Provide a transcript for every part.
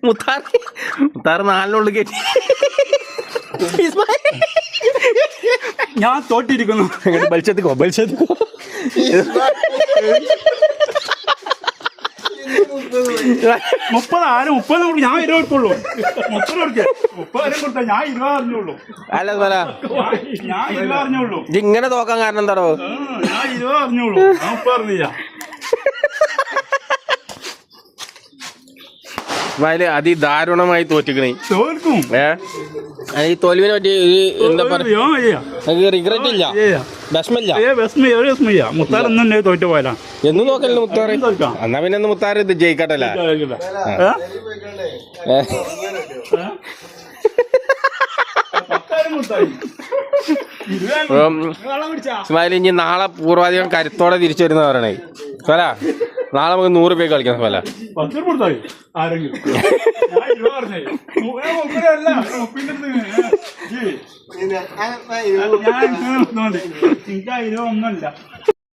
മുത്താറ് 4 കയറ്റി. ഞാൻ തോറ്റിരിക്കുന്നു. ബൽച്ചെത്തിക്കോ 30 ആരും 30 ഞാൻ 20 കൊടുക്കുള്ളൂ. 30 കൊടുക്കേ 30 കൊടുത്താ ഞാൻ 20 അറിഞ്ഞുള്ളൂ. അല്ല ഞാൻ 20 അറിഞ്ഞുള്ളൂ. ഇങ്ങനെ തോക്കാൻ കാരണം എന്താടോ? ഞാൻ 20 അറിഞ്ഞുള്ളൂ. ഞാൻ 30 അറിഞ്ഞില്ല. അതിദാരുണമായി തോറ്റിക്കണേ. തോൽക്കും. ഈ തോൽവിനെ പറ്റി എന്താ പറയാ? റിഗ്രറ്റ് ഇല്ല, വിഷമില്ല. മുത്താർ തോറ്റു പോയാ എന്നും നോക്കല്ലോ മുത്താറ്. എന്നാ പിന്നെ മുത്താറ് ഇത് ജയിക്കട്ടല്ല. ഇസ്മായിൽ ഇനി നാളെ പൂർവാധികം കരുത്തോടെ തിരിച്ചു വരുന്ന പറയണേ. സ്വല നാളെ നമുക്ക് 100 രൂപ കളിക്കാം. സ്വല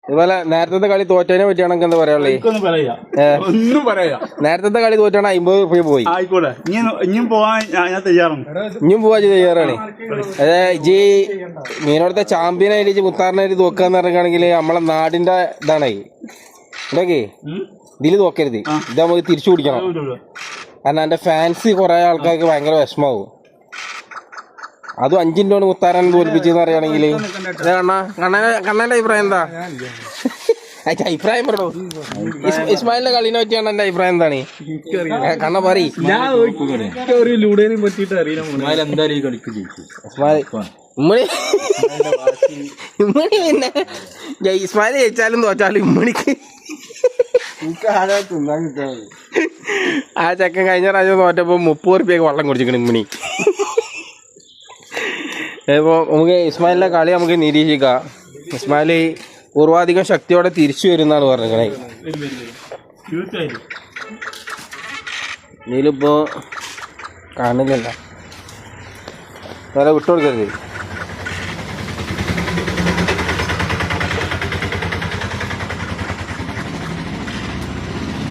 ഇതുപോലെ നേരത്തെ കളി തോറ്റതിനെ പറ്റിയാണെങ്കിൽ എന്താ പറയാ? നേരത്തെ കളി തോറ്റാണ് 50 രൂപ പോയി. ആയിക്കോട്ടെ, ഇനിയും പോവാ തയ്യാറാണ്. അതായത് ഇജി മീനോടത്തെ ചാമ്പ്യനായിട്ട് മുത്താറിനായിട്ട് തോക്കാന്ന് പറയുകയാണെങ്കിൽ നമ്മളെ നാടിന്റെ ഇതാണ്. ഇതൊക്കെ ഇതില് തോക്കരുത്. ഇത് നമുക്ക് തിരിച്ചു പിടിക്കണം. കാരണം എന്റെ ഫാൻസ് കുറെ ആൾക്കാർക്ക് ഭയങ്കര വിഷമാവും. അതും 5 കൊണ്ട് മുത്താറാൻ തോൽപ്പിച്ചെന്ന് പറയുകയാണെങ്കിൽ കണ്ണന്റെ അഭിപ്രായം എന്താ? അഭിപ്രായം പറഞ്ഞോ. ഇസ്മായിലിന്റെ കളിനെ പറ്റിയാണ് എന്റെ അഭിപ്രായം എന്താണ്? കണ്ണ പറയും. പിന്നെ ഇസ്മായിൽ ജയിച്ചാലും തോറ്റാലും ഇമ്മണിക്ക് ആ ചെക്കൻ കഴിഞ്ഞ പ്രാവശ്യം തോറ്റപ്പോ 30 രൂപയ്ക്ക് വെള്ളം കുടിച്ചിരിക്കണം ഇമ്മണി. ഇപ്പോൾ നമുക്ക് ഇസ്മായിലിന്റെ കളി നമുക്ക് നിരീക്ഷിക്കാം. ഇസ്മായിൽ പൂർവാധികം ശക്തിയോടെ തിരിച്ചു വരുന്നാണ് പറഞ്ഞേ. ഇതിലിപ്പോ കാണില്ലല്ലോ, വിട്ടുകൊടുക്കരുത്.